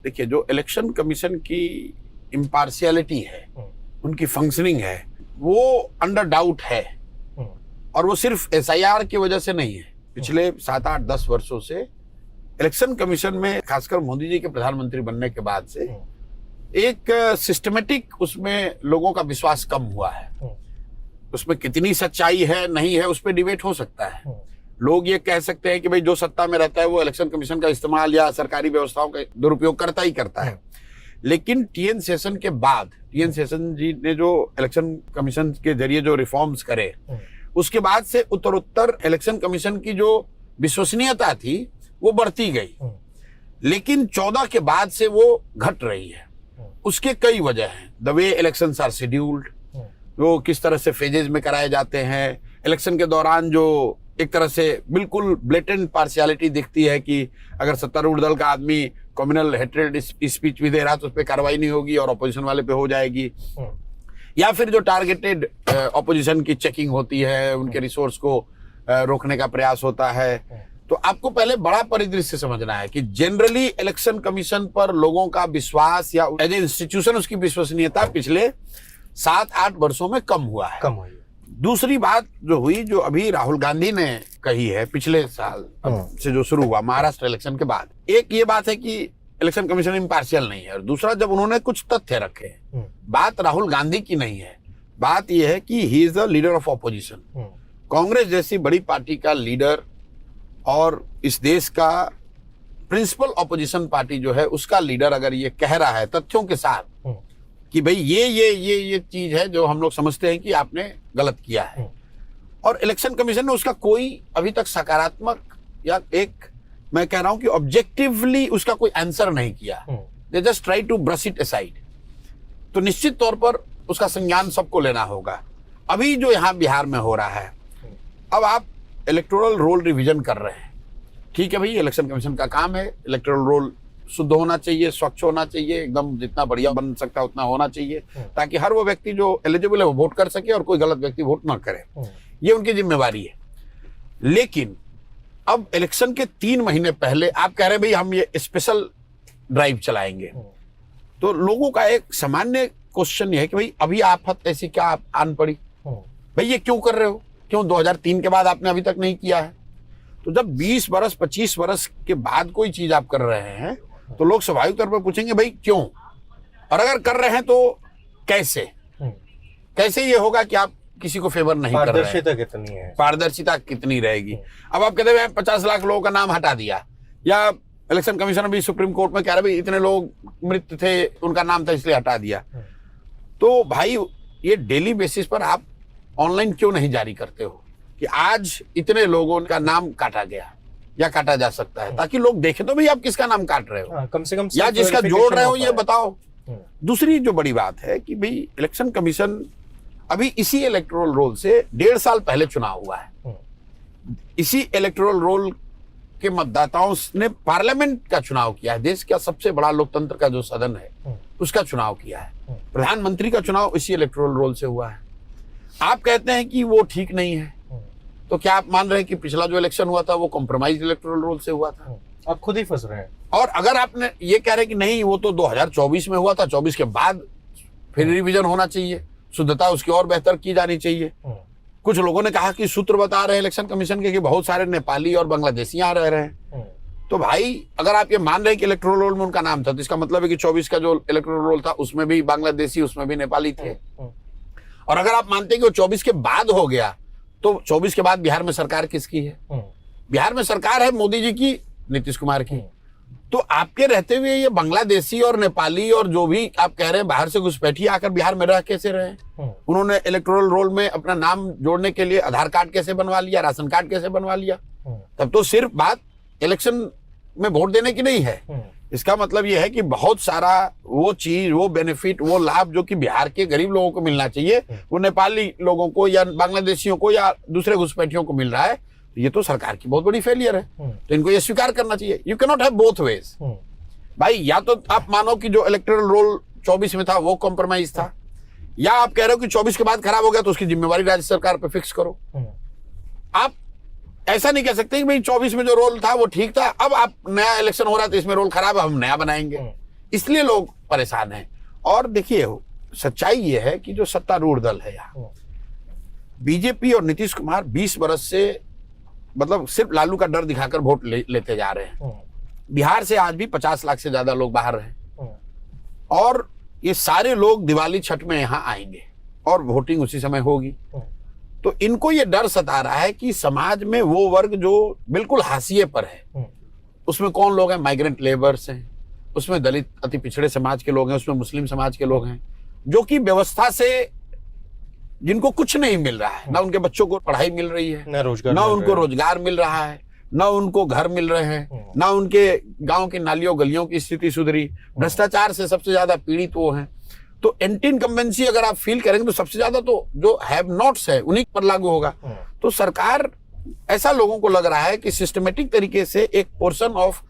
देखिए, जो election commission की इम्पार्शियलिटी है, उनकी फंक्शनिंग है, वो अंडर डाउट है। और वो सिर्फ एसआईआर की वजह से नहीं है। पिछले 7-8-10 वर्षों से इलेक्शन कमीशन में, खासकर मोदी जी के प्रधानमंत्री बनने के बाद से, एक सिस्टमेटिक उसमें लोगों का विश्वास कम हुआ है। उसमें कितनी सच्चाई है नहीं है उस पर डिबेट हो सकता है। लोग ये कह सकते हैं कि भाई जो सत्ता में रहता है वो इलेक्शन कमीशन का इस्तेमाल या सरकारी व्यवस्थाओं का दुरुपयोग करता ही करता है। लेकिन टीएन सेशन के बाद, टीएन सेशन जी ने जो इलेक्शन कमीशन के जरिए जो रिफॉर्म्स करे, उसके बाद से उत्तरोत्तर इलेक्शन कमीशन की जो विश्वसनीयता थी वो बढ़ती गई। लेकिन 14 के बाद से वो घट रही है। उसके कई वजह हैं। The way elections are scheduled, वो किस तरह से फेजेज में कराए जाते हैं। इलेक्शन के दौरान जो एक तरह से बिल्कुल ब्लेटेंट पार्शियलिटी दिखती है कि अगर सत्तारूढ़ दल का आदमी कम्युनल हेट्रेड स्पीच भी दे रहा है तो उस पर कार्रवाई नहीं होगी और ऑपोजिशन वाले पे हो जाएगी। या फिर जो टारगेटेड ऑपोजिशन की चेकिंग होती है, उनके रिसोर्स को रोकने का प्रयास होता है। तो आपको पहले बड़ा परिदृश्य समझना है कि जनरली इलेक्शन कमीशन पर लोगों का विश्वास या एज ए इंस्टीट्यूशन उसकी विश्वसनीयता पिछले 7-8 वर्षों में कम हुआ है। कम हुई। दूसरी बात जो हुई, जो अभी राहुल गांधी ने कही है पिछले साल से जो शुरू हुआ महाराष्ट्र इलेक्शन के बाद, एक ये बात है कि इलेक्शन कमीशन इम्पार्शियल नहीं है। और दूसरा, जब उन्होंने कुछ तथ्य रखे, बात राहुल गांधी की नहीं है, बात यह है कि he is the leader of opposition. Congress जैसी बड़ी पार्टी का लीडर और इस देश का प्रिंसिपल ऑपोजिशन पार्टी जो है उसका लीडर अगर ये कह रहा है तथ्यों के साथ कि भाई ये चीज है जो हम लोग समझते हैं कि आपने गलत किया है, और इलेक्शन कमीशन ने उसका कोई अभी तक सकारात्मक या एक, मैं कह रहा हूं कि ऑब्जेक्टिवली उसका कोई आंसर नहीं किया, they just try to brush it aside, तो निश्चित तौर पर उसका संज्ञान सबको लेना होगा। अभी जो यहाँ बिहार में हो रहा है, अब आप इलेक्टोरल रोल रिवीजन कर रहे हैं, ठीक है भाई, इलेक्शन कमीशन का काम है, इलेक्टोरल रोल शुद्ध होना चाहिए, स्वच्छ होना चाहिए, एकदम जितना बढ़िया बन सकता है उतना होना चाहिए, ताकि हर वो व्यक्ति जो एलिजिबल है वो वोट कर सके और कोई गलत व्यक्ति वोट ना करे। ये उनकी जिम्मेवारी है। लेकिन अब इलेक्शन के 3 महीने पहले आप कह रहे हैं भाई हम ये स्पेशल ड्राइव चलाएंगे, तो लोगों का एक सामान्य क्वेश्चन ये है कि भाई अभी आफत ऐसी क्या आन पड़ी, भाई ये क्यों कर रहे हो, क्यों 2003 के बाद आपने अभी तक नहीं किया है? तो जब 20 वर्ष 25 वर्ष के बाद कोई चीज आप कर रहे हैं तो लोग स्वाभाविक तौर पर पूछेंगे भाई क्यों, और अगर कर रहे हैं तो कैसे कैसे ये होगा कि आप किसी को फेवर नहीं कर रहे हैं। पारदर्शिता कितनी है, पारदर्शिता कितनी रहेगी। अब आप कहते हैं 50 लाख लोगों का नाम हटा दिया, या इलेक्शन कमीशन अभी सुप्रीम कोर्ट में कह रहे भाई इतने लोग मृत थे, उनका नाम था इसलिए हटा दिया। तो भाई ये डेली बेसिस पर आप ऑनलाइन क्यों नहीं जारी करते हो कि आज इतने लोगों का नाम काटा गया या काटा जा सकता है, ताकि लोग देखें तो भाई आप किसका नाम काट रहे हो, कम से कम, या जिसका जोड़ रहे हो ये बताओ। दूसरी जो बड़ी बात है कि भाई इलेक्शन कमीशन अभी इसी इलेक्टोरल रोल से 1.5 साल पहले चुनाव हुआ है। इसी इलेक्टोरल रोल के मतदाताओं ने पार्लियामेंट का चुनाव किया है, देश का सबसे बड़ा लोकतंत्र का जो सदन है उसका चुनाव किया है। प्रधानमंत्री का चुनाव इसी इलेक्टोरल रोल से हुआ है। आप कहते हैं कि वो ठीक नहीं है, तो क्या आप मान रहे हैं कि पिछला जो इलेक्शन हुआ था वो कॉम्प्रोमाइज इलेक्टोरल रोल से हुआ था? आप खुद ही फंस रहे हैं। और अगर आपने ये कह रहे हैं कि नहीं वो तो 2024 में हुआ था, 24 के बाद फिर रिवीजन होना चाहिए, शुद्धता उसकी और बेहतर की जानी चाहिए। कुछ लोगों ने कहा कि सूत्र बता रहे हैं इलेक्शन कमीशन के कि बहुत सारे नेपाली और बांग्लादेशी यहाँ रह रहे हैं। तो भाई अगर आप ये मान रहे हैं कि इलेक्टोरल रोल में उनका नाम था, तो इसका मतलब है कि 24 का जो इलेक्टोरल रोल था उसमें भी बांग्लादेशी, उसमें भी नेपाली थे। और अगर आप मानते हैं कि वो 24 के बाद हो गया, तो 24 के बाद बिहार में सरकार किसकी है? बिहार में सरकार है मोदी जी की, नीतीश कुमार की। तो आपके रहते हुए ये बांग्लादेशी और नेपाली और जो भी आप कह रहे हैं बाहर से घुसपैठिए आकर बिहार में रह कैसे रहे? उन्होंने इलेक्टोरल रोल में अपना नाम जोड़ने के लिए आधार कार्ड कैसे बनवा लिया, राशन कार्ड कैसे बनवा लिया? तब तो सिर्फ बात इलेक्शन में वोट देने की नहीं है। इसका मतलब यह है कि बहुत सारा वो चीज, वो बेनिफिट, वो लाभ जो कि बिहार के गरीब लोगों को मिलना चाहिए, वो नेपाली लोगों को या बांग्लादेशियों को या दूसरे घुसपैठियों को मिल रहा है। ये तो सरकार की बहुत बड़ी फेलियर है, तो इनको ये स्वीकार करना चाहिए। You can not have both ways भाई। या तो आप मानो कि जो इलेक्टोरल रोल 24 में था वो कॉम्प्रोमाइज था, या आप कह रहे हो कि 24 के बाद खराब हो गया तो उसकी जिम्मेवारी राज्य सरकार पे फिक्स करो। आप ऐसा नहीं कह सकते कि भाई 24 में जो रोल था वो ठीक था, अब आप नया इलेक्शन हो रहा है तो इसमें रोल खराब है, हम नया बनाएंगे। इसलिए लोग परेशान हैं। और देखिए सच्चाई ये है कि जो सत्तारूढ़ दल है यहाँ, बीजेपी और नीतीश कुमार 20 बरस से मतलब सिर्फ लालू का डर दिखाकर वोट लेते जा रहे हैं। बिहार से आज भी 50 लाख से ज्यादा लोग बाहर हैं और ये सारे लोग दिवाली छठ में यहाँ आएंगे और वोटिंग उसी समय होगी। तो इनको ये डर सता रहा है कि समाज में वो वर्ग जो बिल्कुल हाशिए पर है, उसमें कौन लोग हैं? माइग्रेंट लेबर्स हैं, उसमें दलित अति पिछड़े समाज के लोग हैं, उसमें मुस्लिम समाज के लोग हैं, जो कि व्यवस्था से जिनको कुछ नहीं मिल रहा है, ना उनके बच्चों को पढ़ाई मिल रही है, ना उनको रोजगार मिल रहा है, ना उनको घर मिल रहे हैं, ना उनके गांव की नालियों गलियों की स्थिति सुधरी, भ्रष्टाचार से सबसे ज्यादा पीड़ित वो हैं। तो एंटी इनकम्बेंसी अगर आप फील करेंगे तो सबसे ज्यादा तो जो हैव नॉट्स है उन्हीं पर लागू होगा। तो सरकार ऐसा लोगों को लग रहा है कि सिस्टमेटिक तरीके से एक पोर्शन ऑफ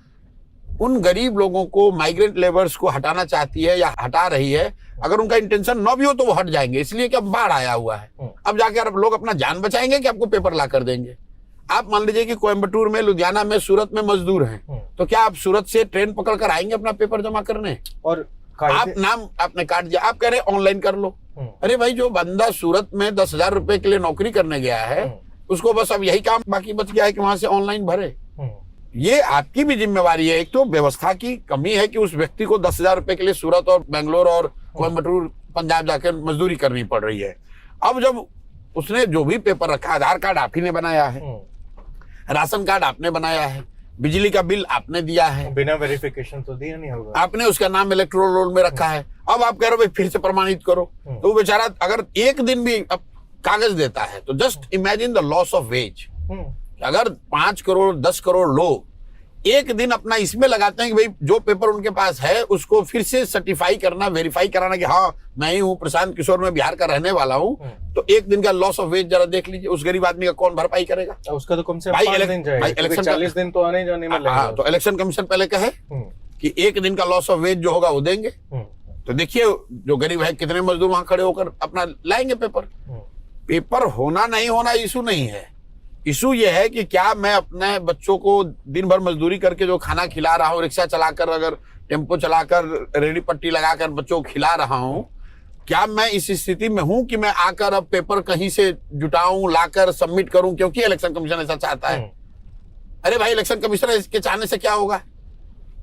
उन गरीब लोगों को, माइग्रेंट लेबर्स को हटाना चाहती है या हटा रही है। अगर उनका इंटेंशन न भी हो तो वो हट जाएंगे, इसलिए कि अब बाढ़ आया हुआ है। अब जाकर अब लोग अपना जान बचाएंगे कि आपको पेपर ला कर देंगे। आप मान लीजिए कि कोयम्बटूर में, लुधियाना में, सूरत में मजदूर हैं, तो क्या आप सूरत से ट्रेन पकड़ कर आएंगे अपना पेपर जमा करने? और आप नाम आपने काट दिया, आप कह रहे ऑनलाइन कर लो। अरे भाई, जो बंदा सूरत में 10,000 रुपए के लिए नौकरी करने गया है, उसको बस अब यही काम बाकी बच गया है कि वहां से ऑनलाइन भरे। ये आपकी भी जिम्मेवारी है। एक तो व्यवस्था की कमी है कि उस व्यक्ति को 10,000 रुपए के लिए सूरत और बेंगलोर और कोयम्बटूर पंजाब जाकर मजदूरी करनी पड़ रही है। अब जब उसने जो भी पेपर रखा, आधार कार्ड आप ही ने बनाया है, राशन कार्ड आपने बनाया है, बिजली का बिल आपने दिया है, बिना वेरिफिकेशन तो दिया नहीं होगा, आपने उसका नाम इलेक्टोरल रोल में रखा है। अब आप कह रहे हो भाई फिर से प्रमाणित करो, तो वो बेचारा अगर एक दिन भी अब कागज देता है तो just imagine the loss of ways. अगर 5 करोड़ 10 करोड़ लोग एक दिन अपना इसमें लगाते हैं कि भाई जो पेपर उनके पास है उसको फिर से सर्टिफाई करना, वेरीफाई कराना कि हाँ मैं ही हूँ, प्रशांत किशोर, मैं बिहार का रहने वाला हूँ, तो एक दिन का लॉस ऑफ वेज जरा देख लीजिए, उस गरीब आदमी का कौन भरपाई करेगा? उसका तो कम से कम 5 दिन जाएगा, इलेक्शन 40 दिन तो आने जाने में लगेगा। तो इलेक्शन कमीशन पहले कहे कि एक दिन का लॉस ऑफ वेज जो होगा वो देंगे। तो देखिए जो गरीब है कितने मजदूर वहां खड़े होकर अपना लाएंगे पेपर। पेपर होना नहीं होना इशू नहीं है, इशू ये है कि क्या मैं अपने बच्चों को दिन भर मजदूरी करके जो खाना खिला रहा हूँ, रिक्शा चलाकर, अगर टेम्पो चलाकर, रेडी पट्टी लगाकर बच्चों को खिला रहा हूँ, क्या मैं इस स्थिति में हूं कि मैं आकर अब पेपर कहीं से जुटाऊं, लाकर सबमिट करूं क्योंकि इलेक्शन कमीशन ऐसा चाहता है? अरे भाई, इलेक्शन कमीशन इसके चाहने से क्या होगा?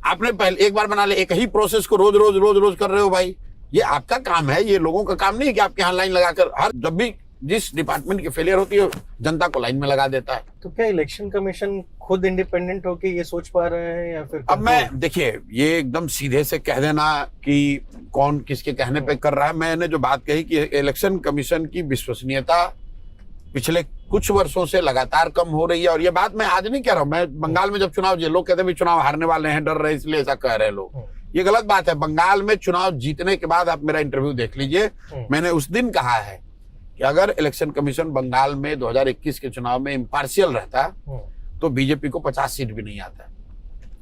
आपने पहले एक बार बना ले, एक ही प्रोसेस को रोज रोज रोज रोज कर रहे हो भाई। ये आपका काम है, ये लोगों का काम नहीं है कि आपके यहाँ लाइन लगाकर, हर जब भी जिस डिपार्टमेंट की फेलियर होती है जनता को लाइन में लगा देता है। तो क्या इलेक्शन कमीशन खुद इंडिपेंडेंट होके ये सोच पा रहे हैं या फिर? अब मैं देखिए, ये एकदम सीधे से कह देना कि कौन किसके कहने पे कर रहा है, मैंने जो बात कही कि इलेक्शन कमीशन की विश्वसनीयता पिछले कुछ वर्षों से लगातार कम हो रही है। और ये बात मैं आज नहीं कह रहा हूं, मैं बंगाल में जब चुनाव, जो लोग कहते हैं चुनाव हारने वाले हैं, डर रहे इसलिए ऐसा कह रहे लोग, ये गलत बात है। बंगाल में चुनाव जीतने के बाद आप मेरा इंटरव्यू देख लीजिए, मैंने उस दिन कहा है कि अगर इलेक्शन कमीशन बंगाल में 2021 के चुनाव में इम्पार्शियल रहता तो बीजेपी को 50 सीट भी नहीं आता।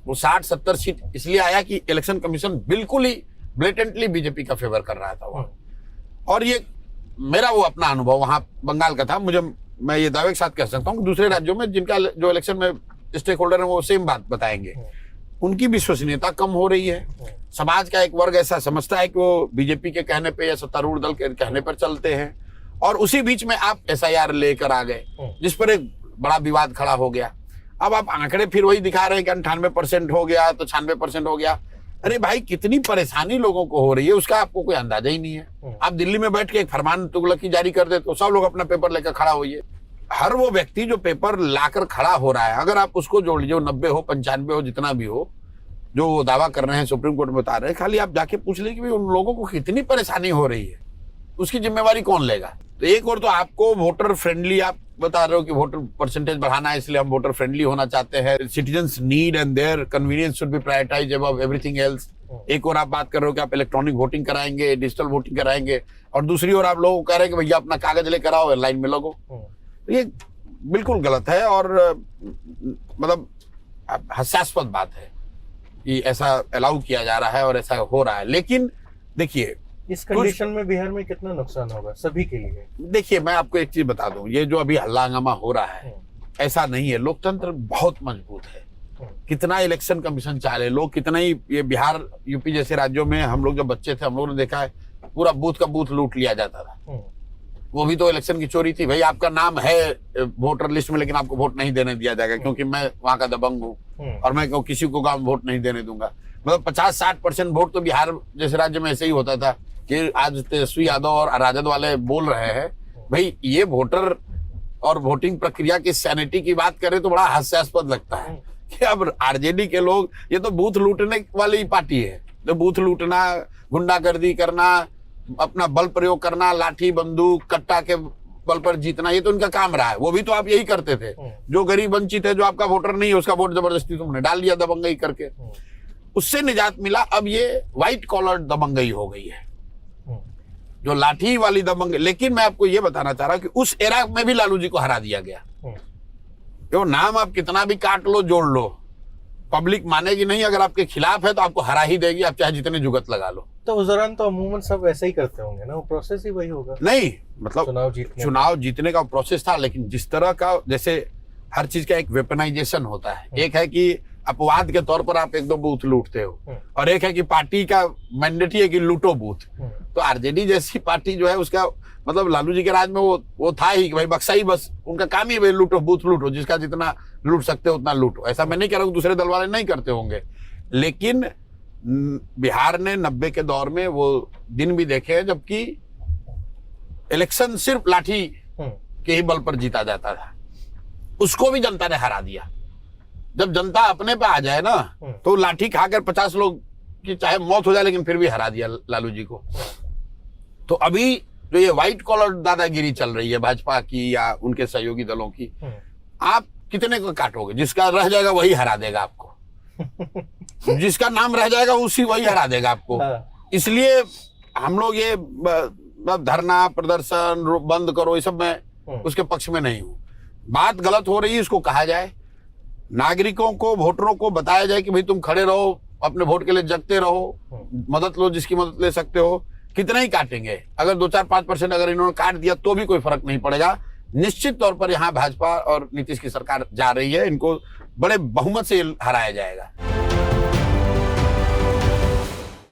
वो 60-70 सीट इसलिए आया कि इलेक्शन कमीशन बिल्कुल ही ब्लेटेंटली बीजेपी का फेवर कर रहा था वहां। और ये मेरा वो अपना अनुभव वहां बंगाल का था। मैं ये दावे के साथ कह सकता हूँ कि दूसरे राज्यों में जिनका जो इलेक्शन में स्टेक होल्डर है वो सेम बात बताएंगे, उनकी विश्वसनीयता कम हो रही है। समाज का एक वर्ग ऐसा समझता है कि वो बीजेपी के कहने पे या सत्तारूढ़ दल के कहने पर चलते हैं। और उसी बीच में आप SIR लेकर आ गए, जिस पर एक बड़ा विवाद खड़ा हो गया। अब आप आंकड़े फिर वही दिखा रहे हैं कि 98% हो गया तो 96% हो गया। अरे भाई, कितनी परेशानी लोगों को हो रही है उसका आपको कोई अंदाजा ही नहीं है। आप दिल्ली में बैठ के एक फरमान तुगलकी जारी कर दे तो सब लोग अपना पेपर लेकर खड़ा होइए। हर वो व्यक्ति जो पेपर लाकर खड़ा हो रहा है, अगर आप उसको जोड़ लीजिए, 90 हो 95 हो जितना भी हो, जो दावा कर रहे हैं सुप्रीम कोर्ट में बता रहे हैं, खाली आप जाके पूछ लीजिए कि उन लोगों को कितनी परेशानी हो रही है, उसकी जिम्मेवारी कौन लेगा? तो एक और तो आपको वोटर फ्रेंडली, आप बता रहे हो कि वोटर परसेंटेज बढ़ाना है इसलिए हम वोटर फ्रेंडली होना चाहते हैं, citizens need and their convenience should be prioritize above everything else. एक और आप बात कर रहे हो कि आप इलेक्ट्रॉनिक वोटिंग कराएंगे, डिजिटल वोटिंग कराएंगे, और दूसरी ओर आप लोगों को कह रहे हैं कि भैया अपना कागज लेकर आओ, लाइन में लगो। तो ये बिल्कुल गलत है और मतलब हास्यास्पद बात है कि ऐसा अलाउ किया जा रहा है और ऐसा हो रहा है। लेकिन देखिए, इस कंडीशन में बिहार में कितना नुकसान होगा सभी के लिए? देखिए, मैं आपको एक चीज बता दूं, ये जो अभी हल्ला हंगामा हो रहा है ऐसा नहीं है, लोकतंत्र बहुत मजबूत है। कितना इलेक्शन कमीशन चाले, लोग कितना ही, ये बिहार यूपी जैसे राज्यों में हम लोग जब बच्चे थे हम लोगों ने देखा है पूरा बूथ का बूथ लूट लिया जाता था। वो भी तो इलेक्शन की चोरी थी। भाई आपका नाम है वोटर लिस्ट में लेकिन आपको वोट नहीं देने दिया जाएगा क्योंकि मैं वहां का दबंग हूँ और मैं किसी को गाँव वोट नहीं देने दूंगा। मतलब 50-60% वोट तो बिहार जैसे राज्य में ऐसे ही होता था कि आज तेजस्वी यादव और राजद वाले बोल रहे हैं। भाई ये वोटर और वोटिंग प्रक्रिया की सैनिटी की बात करें तो बड़ा हास्यास्पद लगता है कि अब आरजेडी के लोग, ये तो बूथ लूटने वाली पार्टी है, तो बूथ लूटना, गुंडागर्दी करना, अपना बल प्रयोग करना, लाठी बंदूक कट्टा के बल पर जीतना, ये तो उनका काम रहा है। वो भी तो आप यही करते थे। जो गरीब वंचित है, जो आपका वोटर नहीं है, उसका वोट जबरदस्ती तुमने डाल दिया दबंगई करके, उससे निजात मिला। अब ये व्हाइट कॉलर दबंगई हो गई है, जो लाठी वाली दबंगई। लेकिन मैं आपको ये बताना चाह रहा हूं कि उस एरा में भी लालू जी को हरा दिया गया। तो नाम आप कितना भी काट लो, जोड़ लो, पब्लिक मानेगी नहीं। अगर आपके खिलाफ है तो आपको हरा ही देगी, आप चाहे जितने जुगत लगा लो। तो उस दौरान तो अमूमन सब ऐसे ही करते होंगे ना, वो प्रोसेस ही वही होगा। नहीं, मतलब चुनाव जीतने का प्रोसेस था, लेकिन जिस तरह का, जैसे हर चीज का एक वेपनाइजेशन होता है। एक है कि अपवाद के तौर पर आप एक दो बूथ लूटते हो, और एक है कि पार्टी का मैंडेट ही है कि लूटो बूथ। तो आरजेडी जैसी पार्टी जो है उसका मतलब लालू जी के राज में वो था ही कि भाई बक्सा ही, बस उनका काम ही भाई लूटो, बूथ लूटो, जिसका जितना लूट सकते हो उतना लूटो। ऐसा मैं नहीं कह रहा हूँ दूसरे दल वाले नहीं करते होंगे, लेकिन बिहार ने 90 के दौर में वो दिन भी देखे हैं जबकि इलेक्शन सिर्फ लाठी के ही बल पर जीता जाता था। उसको भी जनता ने हरा दिया। जब जनता अपने पे आ जाए ना तो लाठी खाकर 50 लोग की चाहे मौत हो जाए लेकिन फिर भी हरा दिया लालू जी को। तो अभी जो ये व्हाइट कॉलर दादागिरी चल रही है भाजपा की या उनके सहयोगी दलों की, आप कितने को काटोगे? जिसका रह जाएगा वही हरा देगा आपको, जिसका नाम रह जाएगा उसी वही हरा देगा आपको। इसलिए हम लोग ये धरना प्रदर्शन बंद करो, ये सब मैं उसके पक्ष में नहीं हूं। बात गलत हो रही है, इसको कहा जाए, नागरिकों को, वोटरों को बताया जाए कि भाई तुम खड़े रहो, अपने वोट के लिए जगते रहो, मदद लो जिसकी मदद ले सकते हो। कितना ही काटेंगे? अगर 2-4-5% अगर इन्होंने काट दिया तो भी कोई फर्क नहीं पड़ेगा। निश्चित तौर पर यहाँ भाजपा और नीतीश की सरकार जा रही है, इनको बड़े बहुमत से हराया जाएगा।